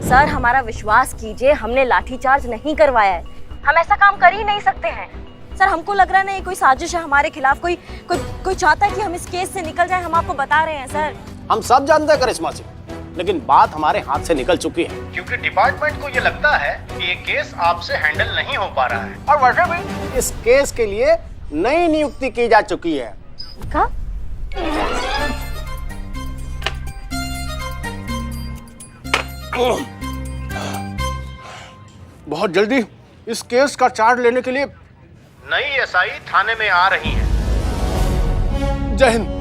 Sir हमारा विश्वास कीजिए, हमने लाठीचार्ज नहीं करवाया है। हम ऐसा काम कर ही नहीं सकते हैं। सर हमको लग रहा है ना ये कोई साजिश है हमारे खिलाफ, कोई चाहता है कि हम इस केस से निकल जाएं। हम आपको बता रहे हैं सर। हम सब जानते हैं करिश्मा सिंह, लेकिन बात हमारे हाथ से निकल चुकी है क्योंकि डिपार्टमेंट को ये लगता है कि ये केस आपसे हैंडल नहीं हो पा रहा है। और वैसे भी इस केस के लिए नई नियुक्ति की जा चुकी है। क्या? बहुत जल्दी इस केस का चार्ज लेने के लिए नई एसआई थाने में आ रही है। जय हिंद।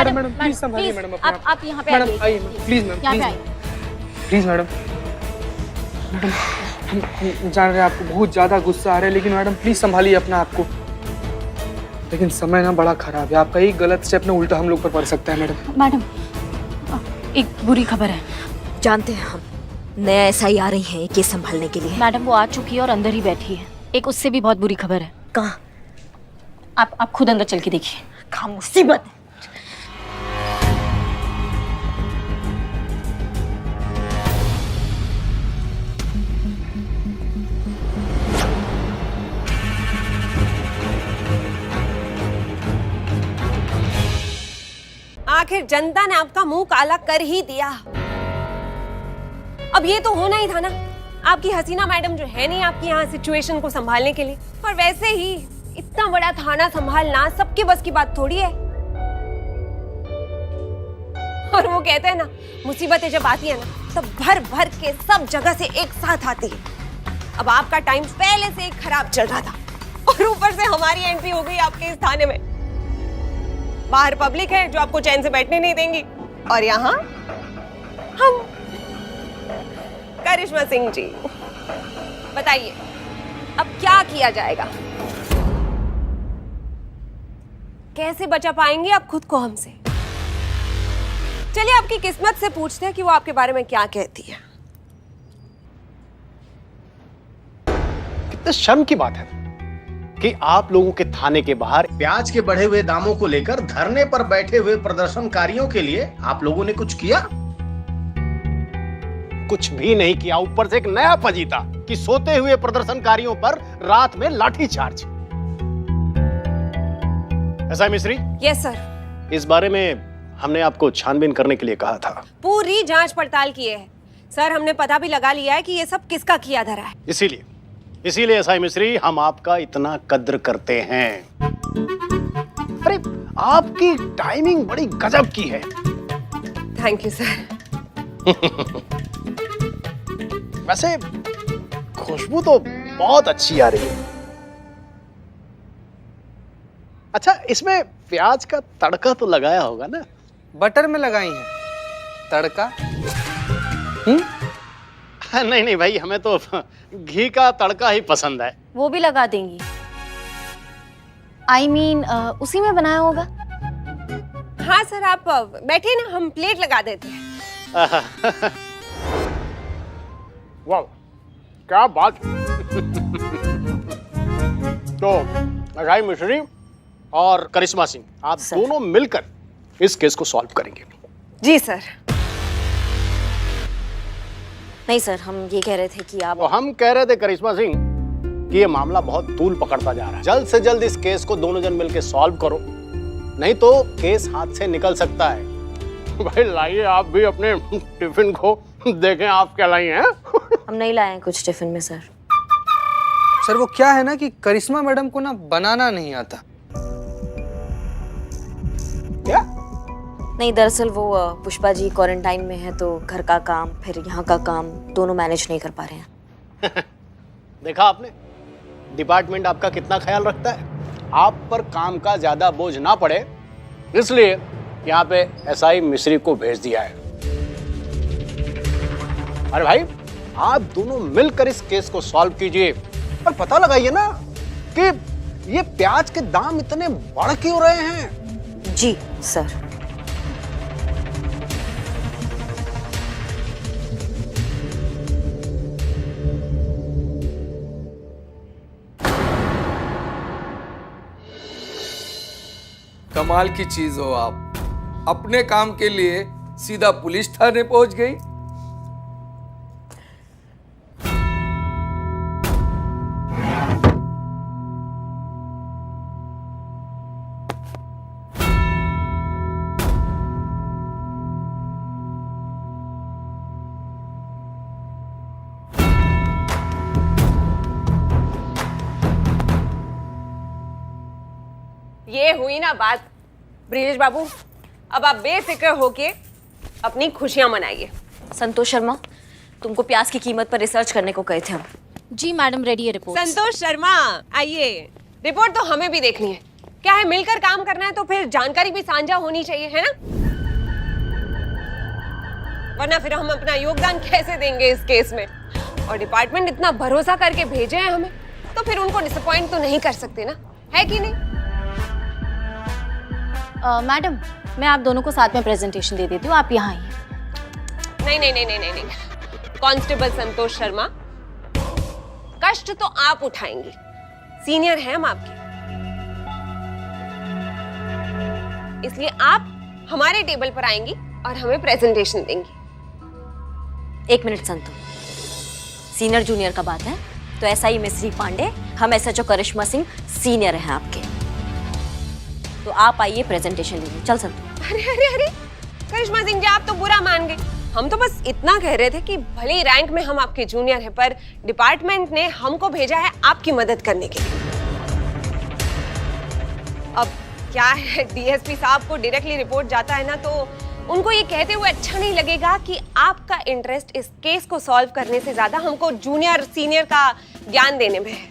मैडम प्लीज संभालिए मैडम। आप यहाँ पे आइए please ma'am, please madam. Madam हम जान रहे हैं आपको बहुत ज्यादा गुस्सा आ रहा है, लेकिन मैडम प्लीज संभालिए अपना आपको। लेकिन समय ना बड़ा खराब है, आपका एक गलत स्टेप ना उल्टा हम लोग पर पड़ सकता है मैडम। मैडम एक बुरी खबर है। जानते हैं हम, नया एसआई आ रही है केस संभालने के लिए। मैडम वो आ चुकी है और अंदर ही बैठी है। एक उससे भी बहुत बुरी खबर है। कहाँ? आप खुद अंदर चल के देखिए। क्या मुसीबत है। आखिर जनता ने आपका मुंह काला कर ही दिया। अब ये तो होना ही था ना। आपकी हसीना मैडम जो है नहीं आपकी यहाँ सिचुएशन को संभालने के लिए। और वैसे ही इतना बड़ा थाना संभालना सबके बस की बात थोड़ी है। और वो कहते हैं ना, मुसीबतें जब आती है ना तब भर भर के सब जगह से एक साथ आती है। अब आपका टाइम पहले से एक खराब चल रहा था और ऊपर से हमारी एंट्री हो गई आपके इस थाने में। बाहर पब्लिक है जो आपको चैन से बैठने नहीं देंगी, और यहाँ हम। करिश्मा सिंह जी बताइए अब क्या किया जाएगा? कैसे बचा पाएंगे आप खुद को हमसे? चलिए आपकी किस्मत से पूछते हैं कि वो आपके बारे में क्या कहती है। कितने शर्म की बात है कि आप लोगों के थाने के बाहर प्याज के बढ़े हुए दामों को लेकर धरने पर बैठे हुए प्रदर्शनकारियों के लिए आप लोगों ने कुछ किया? कुछ भी नहीं किया। ऊपर से एक नया फजीता कि सोते हुए प्रदर्शनकारियों पर रात में लाठीचार्ज। ऐसा है मिस्री? Yes sir. इस बारे में हमने आपको छानबीन करने के लिए कहा था। पूरी जांच पड़ताल की है सर। हमने पता भी लगा लिया है कि ये सब किसका किया धरा है। इसीलिए एसआई मिस्री हम आपका इतना कद्र करते हैं। अरे आपकी टाइमिंग बड़ी गजब की है। Thank you sir. वैसे खुशबू तो बहुत अच्छी आ रही है। अच्छा इसमें प्याज का तड़का तो लगाया होगा ना? बटर में लगाई है तड़का। नहीं भाई, हमें तो घी का तड़का ही पसंद है। वो भी लगा देंगी? I mean, उसी में बनाया होगा। हाँ सर आप बैठिए ना, हम प्लेट लगा देते हैं। वाह क्या बात। तो अघाई मिश्री और करिश्मा सिंह आप दोनों मिलकर इस केस को सॉल्व करेंगे। जी सर। नहीं सर, हम ये कह रहे थे कि आप। तो हम कह रहे थे करिश्मा सिंह कि ये मामला बहुत तूल पकड़ता जा रहा है। जल्द से जल्द इस केस को दोनों जन मिलकर सॉल्व करो, नहीं तो केस हाथ से निकल सकता है। भाई लाइए आप भी अपने टिफिन को, देखें आप क्या लाई हैं। हम नहीं लाए हैं कुछ टिफिन में सर। सर वो क्या है ना कि करिश्मा मैडम को ना बनाना नहीं आता। क्या? नहीं, दरअसल वो पुष्पा जी क्वारंटाइन में है तो घर का काम फिर यहाँ का काम दोनों मैनेज नहीं कर पा रहे हैं। देखा आपने, डिपार्टमेंट आपका कितना ख्याल रखता है। आप पर काम का ज्यादा बोझ ना पड़े इसलिए यहाँ पे एसआई मिस्री को भेज दिया है। अरे भाई, आप दोनों मिलकर इस केस को सॉल्व कीजिए और पता लगाइए ना कि ये प्याज के दाम इतने बढ़ क्यों रहे हैं। जी सर। कमाल की चीज हो आप, अपने काम के लिए सीधा पुलिस थाने पहुंच गई। ये हुई ना बात ब्रिजेश बाबू, अब आप बेफिक्र होके अपनी खुशियां मनाइए। संतोष शर्मा, तुमको प्याज की कीमत पर रिसर्च करने को कहे थे हम। जी मैडम, रेडी है रिपोर्ट। संतोष शर्मा आइए, रिपोर्ट तो हमें भी देखनी है। क्या है, मिलकर काम करना है तो फिर जानकारी भी साझा होनी चाहिए, है ना? वरना फिर हम अपना योगदान कैसे देंगे इस केस में? और डिपार्टमेंट इतना भरोसा करके भेजे हैं हमें, तो फिर उनको डिसअपॉइंट तो नहीं कर सकते ना, है कि नहीं? मैडम, मैं आप दोनों को साथ में प्रेजेंटेशन दे देती हूँ, आप यहाँ आइए। नहीं नहीं नहीं नहीं नहीं नहीं, कांस्टेबल संतोष शर्मा, कष्ट तो आप उठाएंगे, सीनियर हैं हम आपके, इसलिए आप हमारे टेबल पर आएंगी और हमें प्रेजेंटेशन देंगी। 1 मिनट संतु, सीनियर जूनियर का बात है तो एसआई मिस्री पांडे, हम एसएचओ करिश्मा सिंह सीनियर हैं आपके, तो आप आइए प्रेजेंटेशन लीजिए। चल संतु। अरे अरे अरे, करिश्मा सिंह जी, आप तो बुरा मान गए। हम तो बस इतना कह रहे थे कि भले ही रैंक में हम आपके जूनियर हैं, पर डिपार्टमेंट ने हमको भेजा है आपकी मदद करने के लिए। अब क्या है, डीएसपी साहब को डायरेक्टली रिपोर्ट जाता है ना, तो उनको ये कहते हुए अच्छा नहीं लगेगा कि आपका इंटरेस्ट इस केस को सॉल्व करने से ज्यादा हमको जूनियर सीनियर का ज्ञान देने में है।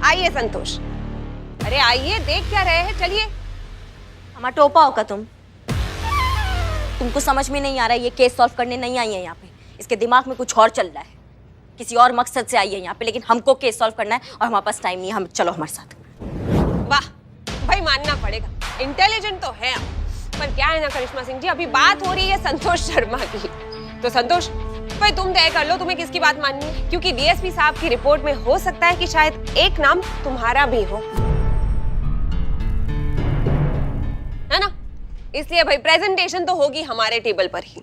आइए संतोष, अरे आइए, देख क्या रहे हैं, चलिए। हमारा टोपा होगा तुमको समझ में नहीं आ रहा है, ये केस सॉल्व करने नहीं आई है यहाँ पे, इसके दिमाग में कुछ और चल रहा है, किसी और मकसद से आई है यहाँ पे, लेकिन हमको केस सॉल्व करना है और हमारे पास टाइम नहीं है। हम चलो हमारे साथ। वाह भाई, मानना पड़ेगा, इंटेलिजेंट तो है आप, पर क्या है ना करिश्मा सिंह जी, अभी बात हो रही है संतोष शर्मा की, तो संतोष भाई तुम तय कर लो तुम्हें किसकी बात माननी है, क्योंकि डीएसपी साहब की रिपोर्ट में हो सकता है कि शायद एक नाम तुम्हारा भी हो, है ना? इसलिए भाई प्रेजेंटेशन तो होगी हमारे टेबल पर ही।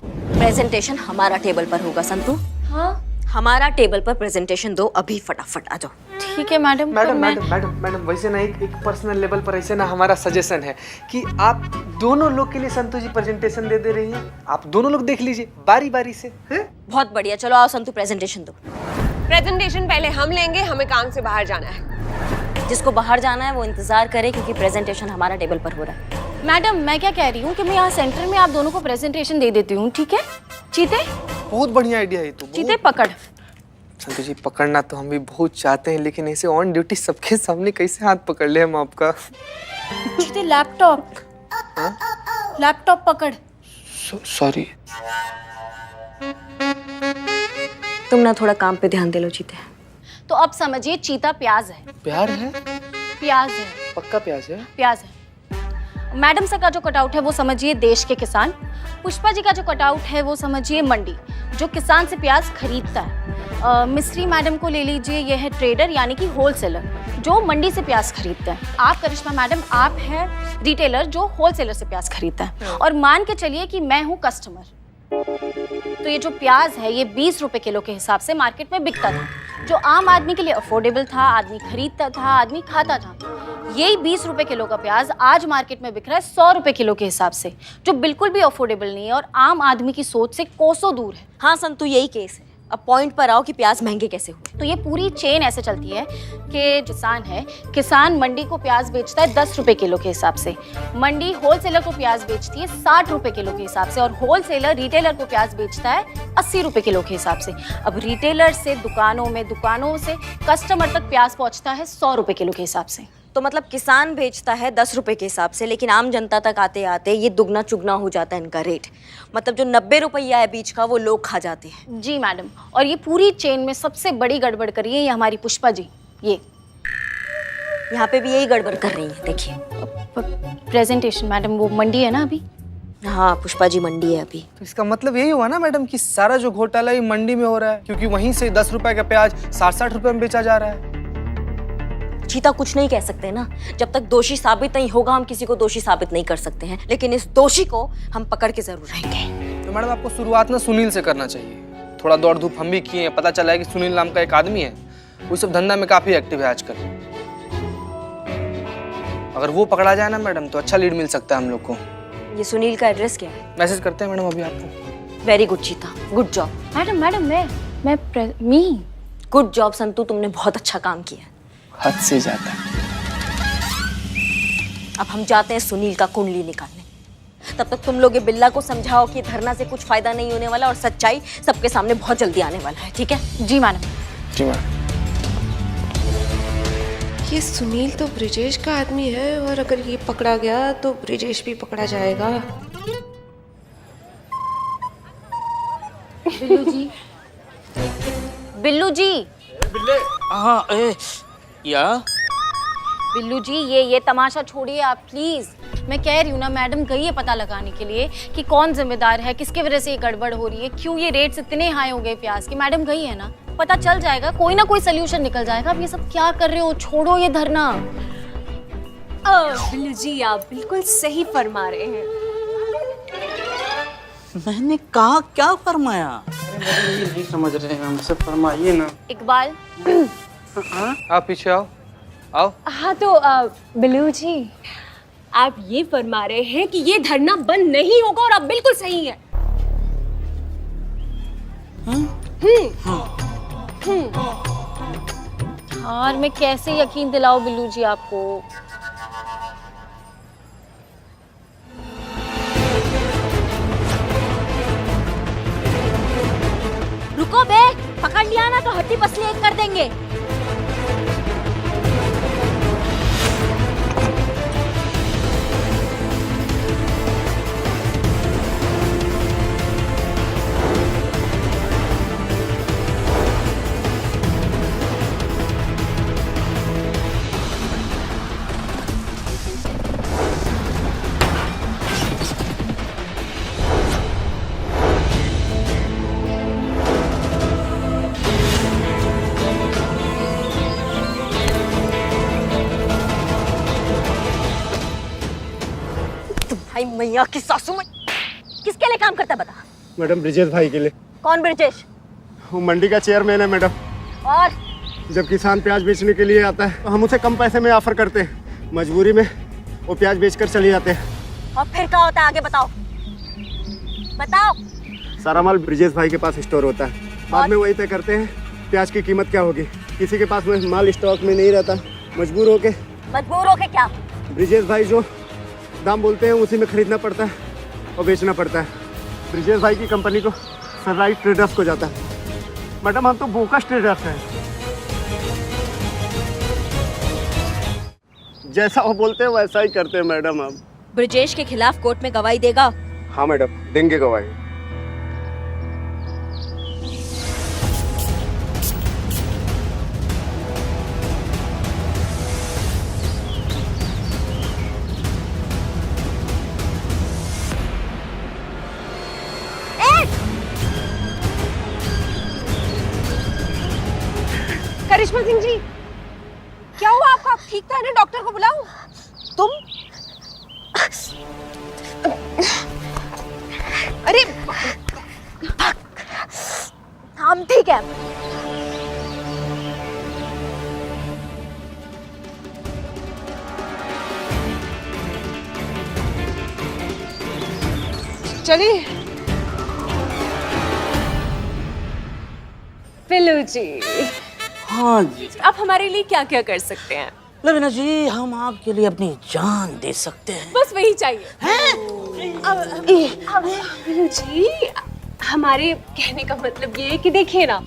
प्रेजेंटेशन हमारा टेबल पर होगा संतु। हाँ हमारा टेबल पर प्रेजेंटेशन दो अभी, फटाफट आ जाओ। ठीक है madam. Madam madam madam madam वैसे ना एक पर्सनल लेवल पर ऐसे ना हमारा सजेशन है कि आप दोनों लोग के लिए संतु जी प्रेजेंटेशन दे दे रही हैं, आप दोनों लोग देख लीजिए बारी बारी से, हैं? बहुत बढ़िया, चलो आओ संतु प्रेजेंटेशन दो। प्रेजेंटेशन पहले हम लेंगे, हमें काम से बाहर जाना है। जिसको बाहर जाना है वो इंतजार करे, क्योंकि प्रेजेंटेशन हमारा टेबल पर हो रहा है। मैडम, मैं क्या कह रही हूँ कि मैं यहाँ सेंटर में आप दोनों को प्रेजेंटेशन दे देती हूँ, ठीक है? चीते, बहुत बढ़िया आइडिया है तो। चीते पकड़। संतु जी पकड़ना तो हम भी बहुत चाहते हैं, लेकिन ऐसे ऑन ड्यूटी सबके सामने कैसे हाथ पकड़ ले हम आपका। चीते लैपटॉप, लैपटॉप पकड़। सॉरी। तुम ना थोड़ा काम पे ध्यान दे लो चीते। तो अब समझिए चीता प्याज है। प्यार है? प्याज है, पक्का प्याज है? प्याज है। मैडम सर का जो कटआउट है वो समझिए देश के किसान। पुष्पा जी का जो कटआउट है वो समझिए मंडी, जो किसान से प्याज खरीदता है। मिस्री मैडम को ले लीजिए, ये है ट्रेडर यानी कि होलसेलर, जो मंडी से प्याज खरीदता है। आप करिश्मा मैडम, आप है रिटेलर, जो होलसेलर से प्याज खरीदता है। और मान के चलिए कि मैं हूँ कस्टमर, तो ये जो प्याज है ये 20 रुपए किलो के हिसाब से मार्केट में बिकता था, जो आम आदमी के लिए अफोर्डेबल था, आदमी खरीदता था, आदमी खाता था। यही 20 रुपए किलो का प्याज आज मार्केट में बिक रहा है 100 रुपए किलो के हिसाब से, जो बिल्कुल भी अफोर्डेबल नहीं है और आम आदमी की सोच से कोसों दूर है। हाँ संतु, यही केस है। अब पॉइंट पर आओ कि प्याज महंगे कैसे हुए। तो ये पूरी चेन ऐसे चलती है कि किसान मंडी को प्याज बेचता है 10 रुपए किलो के हिसाब से, मंडी होलसेलर को प्याज बेचती है 60 रुपए किलो के हिसाब से, और होलसेलर रिटेलर को प्याज बेचता है 80 रुपए किलो के हिसाब से। अब रिटेलर से दुकानों में, दुकानों से कस्टमर तक प्याज पहुंचता है 100 रुपए किलो के हिसाब से। तो मतलब किसान बेचता है 10 रुपए के हिसाब से, लेकिन आम जनता तक आते आते ये दुगना चुगना हो जाता है इनका रेट। मतलब जो 90 रुपया है बीच का वो लोग खा जाते हैं। जी मैडम, और ये पूरी चेन में सबसे बड़ी गड़बड़ करी है ये हमारी पुष्पा जी। ये यहाँ पे भी यही गड़बड़ कर रही है, देखिए। प्रेजेंटेशन मैडम, वो मंडी है ना अभी। हाँ पुष्पा जी मंडी है अभी। तो इसका मतलब यही हुआ ना मैडम कि सारा जो घोटाला ये मंडी में हो रहा है, क्योंकि वहीं से 10 रुपए का प्याज 60-60 रुपए में बेचा जा रहा है। चीता कुछ नहीं कह सकते ना, जब तक दोषी साबित नहीं होगा हम किसी को दोषी साबित नहीं कर सकते हैं, लेकिन इस दोषी को हम पकड़ के जरूर रहेंगे। तो मैडम आपको शुरुआत ना सुनील से करना चाहिए। थोड़ा दौड़ धूप हम भी किए हैं, पता चला है कि सुनील नाम का एक आदमी है, वो सब धंधा में काफी एक्टिव है आजकल। अगर वो पकड़ा जाए ना मैडम तो अच्छा लीड मिल सकता है हम लोग को। ये सुनील का एड्रेस क्या है? मैसेज करते हैं मैडम अभी आपको। वेरी गुड चीता, good job. Madam good job Santu, तुमने बहुत अच्छा काम किया। हद से ज्यादा। अब हम जाते हैं सुनील का कुंडली निकालने। तब तक तुम लोग ये बिल्ला को समझाओ कि धरना से कुछ फायदा नहीं होने वाला और सच्चाई सबके सामने बहुत जल्दी आने वाला है, ठीक है? जी मैडम। जी मैडम। ये सुनील तो ब्रिजेश का आदमी है, और अगर ये पकड़ा गया तो ब्रिजेश भी पकड़ा जाएगा। बिल्लू जी। बिल्लू जी। हाँ या बिल्लू जी, ये तमाशा छोड़िए आप प्लीज। मैं कह रही हूँ ना, मैडम गई है पता लगाने के लिए कि कौन जिम्मेदार है, किसके वजह से ये गड़बड़ हो रही है, क्यों ये रेट्स इतने हाई हो गए प्याज के। मैडम गई है ना, पता चल जाएगा, कोई ना कोई सोल्यूशन निकल जाएगा। आप ये सब क्या कर रहे हो, छोड़ो ये धरना। बिल्लू जी आप बिल्कुल सही फरमा रहे हैं। मैंने कहा क्या फरमाया? ये नहीं समझ रहे हैं हमसे, फरमाइए ना। इकबाल आप पीछे आओ। आओ। हाँ तो बिल्लू जी आप ये फरमा रहे हैं कि ये धरना बंद नहीं होगा, और आप बिल्कुल सही है। और मैं कैसे यकीन दिलाऊं बिल्लू जी आपको। रुको बे, पकड़ लिया ना तो हड्डी पसली एक कर देंगे। भाई मैया की सासू में किसके लिए काम करता है बता? मैडम ब्रिजेश भाई के लिए। कौन ब्रिजेश? वो मंडी का चेयरमैन है मैडम। और जब किसान प्याज बेचने के लिए आता है तो हम उसे कम पैसे में ऑफर करते हैं, मजबूरी में वो प्याज बेचकर चले जाते हैं। और फिर क्या होता है आगे बताओ, बताओ। सारा माल ब्रिजेश भाई के पास स्टोर होता है, बाद में वही तय करते हैं प्याज की कीमत क्या होगी। किसी के पास में माल स्टॉक में नहीं रहता, मजबूर होके क्या? ब्रिजेश भाई जो दाम बोलते हैं उसी में खरीदना पड़ता है और बेचना पड़ता है। ब्रिजेश भाई की कंपनी को सनराइज ट्रेडर्स को जाता है। मैडम हम तो बोकस ट्रेडर्स हैं, जैसा वो बोलते हैं वैसा ही करते हैं मैडम। हम ब्रिजेश के खिलाफ कोर्ट में गवाही देगा? हाँ मैडम देंगे गवाही। करिश्मा सिंह जी क्या हुआ आपको? आप ठीक तो है ना? डॉक्टर को बुलाऊं? तुम अरे हम ठीक है। चलिए। बिल्लू जी, हाँ जी आप हमारे लिए क्या क्या कर सकते हैं? लवीना जी, हम आपके लिए अपनी जान दे सकते हैं। बस वही चाहिए। अब बिल्लू जी, हमारे कहने का मतलब ये है कि देखिए ना,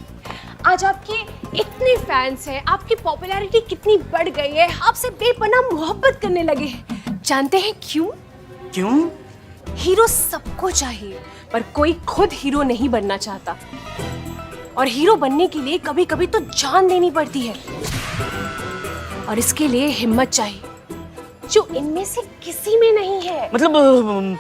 आज आपके इतने फैंस हैं, आपकी पॉपुलैरिटी कितनी बढ़ गई है, आपसे बेपनाह मोहब्बत करने लगे हैं। जानते हैं क्यों? क्यों? हीरो सबको चाहिए, पर कोई खुद हीरो नहीं बनना चाहता। और हीरो बनने के लिए कभी कभी तो जान देनी पड़ती है, और इसके लिए हिम्मत चाहिए, जो इनमें से किसी में नहीं है। मतलब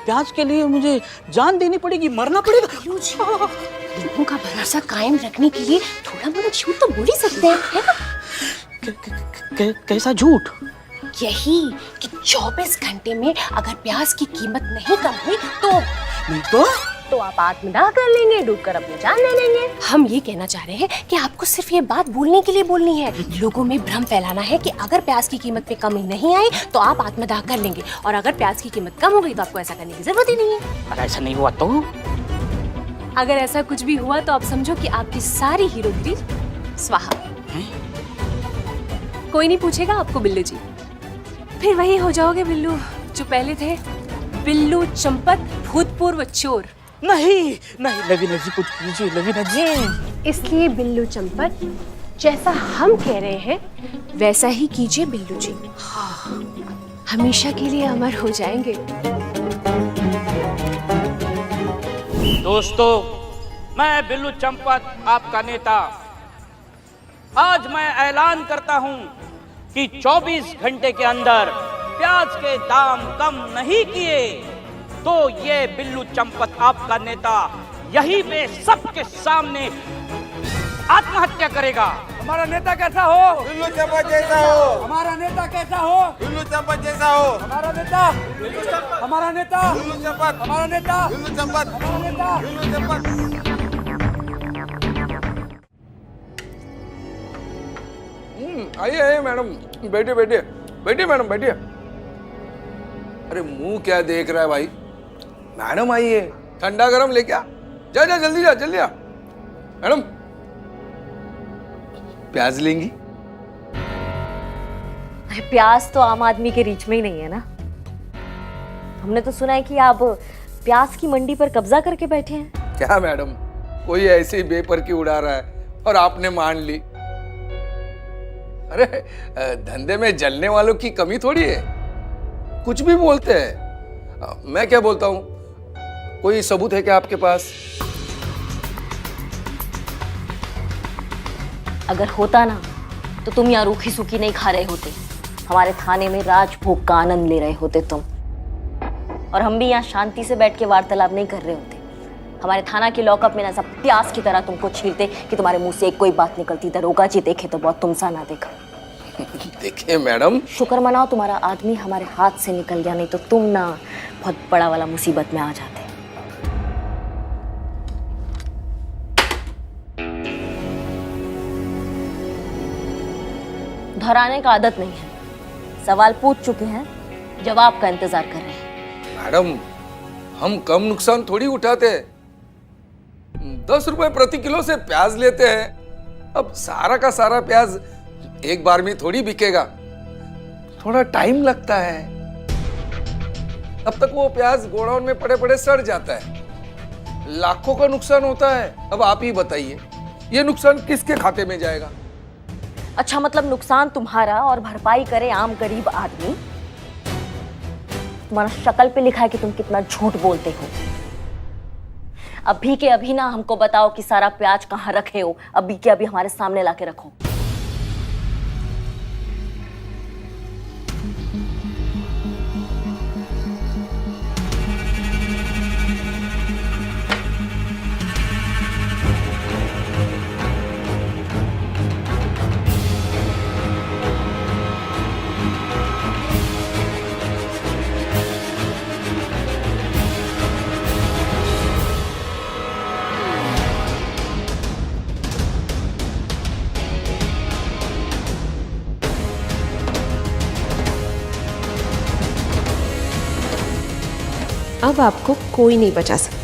प्याज के लिए मुझे जान देनी पड़ेगी, मरना पड़ेगा? बिल्लू जी, लोगों का भरोसा कायम रखने के लिए थोड़ा मोड़ा झूठ तो बोल ही सकते हैं, है ना? कैसा झूठ? यही कि 24 घंटे में अगर प्याज की कीमत नहीं कम हुई तो आप आत्मदाह कर लेंगे, डूबकर अपनी जान ले लेंगे। हम ये कहना चाह रहे हैं कि आपको सिर्फ ये बात बोलने के लिए बोलनी है, लोगों में भ्रम फैलाना है कि अगर प्याज की कीमत पे कमी नहीं आई तो आप आत्मदाह कर लेंगे, और अगर प्याज की कीमत कम हो गई तो आपको ऐसा करने की जरूरत ही नहीं है। अगर ऐसा नहीं हुआ तो? अगर ऐसा कुछ भी हुआ तो आप समझो कि आपकी सारी हीरोगिरी स्वाहा। कोई नहीं पूछेगा आपको बिल्लू जी, फिर वही हो जाओगे बिल्लू जो पहले थे, बिल्लू चंपत, भूतपूर्व चोर। नहीं नहीं लवीना जी, कुछ कीजिए लवीना जी। इसलिए बिल्लू चंपत, जैसा हम कह रहे हैं वैसा ही कीजिए बिल्लू जी, हमेशा के लिए अमर हो जाएंगे। दोस्तों, मैं बिल्लू चंपत, आपका नेता, आज मैं ऐलान करता हूं कि 24 घंटे के अंदर प्याज के दाम कम नहीं किए तो ये बिल्लू चंपत, आपका नेता, यही पे सबके सामने आत्महत्या करेगा। हमारा नेता कैसा हो? बिल्लू चंपत जैसा हो। हमारा नेता कैसा हो? बिल्लू चंपत जैसा हो। हमारा नेता, हमारा नेता, बिल्लू चंपत, हमारा नेता, बिल्लू चंपत, हमारा नेता। बिल्लू चंपत। आइए आइए मैडम, बैठिए बैठिए बैठिए मैडम बैठिए। अरे मुंह क्या देख रहा है भाई? मैडम आइए, ठंडा गरम लेके आ, जा जा जल्दी जा जल्दी आ। मैडम प्याज लेंगी? प्याज तो आम आदमी के रीच में ही नहीं है ना। हमने तो सुना है कि आप प्याज की मंडी पर कब्जा करके बैठे हैं। क्या मैडम, कोई ऐसे ही बेपर की उड़ा रहा है और आपने मान ली? अरे धंधे में जलने वालों की कमी थोड़ी है, कुछ भी बोलते हैं। मैं क्या बोलता हूं, कोई सबूत है क्या आपके पास? अगर होता ना तो तुम यहाँ रूखी सूखी नहीं खा रहे होते, हमारे थाने में राजभोग का आनंद ले रहे होते तुम, और हम भी यहाँ शांति से बैठ के वार्तालाप नहीं कर रहे होते। हमारे थाना के लॉकअप में ना सब प्यास की तरह तुमको छीलते कि तुम्हारे मुंह से एक कोई बात निकलती। दरोगा जी देखे तो बहुत, तुमसा ना देखा। देखिए मैडम, शुक्र मनाओ तुम्हारा आदमी हमारे हाथ से निकल गया, नहीं तो तुम ना बहुत बड़ा वाला मुसीबत में आ जाते। धराने का आदत नहीं है, सवाल पूछ चुके हैं, जवाब का इंतजार कर रहे हैं। मैडम हम कम नुकसान थोड़ी उठाते हैं, 10 रुपए प्रति किलो से प्याज लेते हैं। अब सारा का सारा प्याज एक बार में थोड़ी बिकेगा, थोड़ा टाइम लगता है। तब तक वो प्याज गोडाउन में पड़े पड़े सड़ जाता है, लाखों का नुकसान होता है। अब आप ही बताइए, ये नुकसान किसके खाते में जाएगा? अच्छा, मतलब नुकसान तुम्हारा और भरपाई करे आम गरीब आदमी। तुम्हारा शक्ल पे लिखा है कि तुम कितना झूठ बोलते हो। अभी के अभी ना हमको बताओ कि सारा प्याज कहाँ रखे हो, अभी के अभी हमारे सामने लाके रखो। अब आपको कोई नहीं बचा सकता।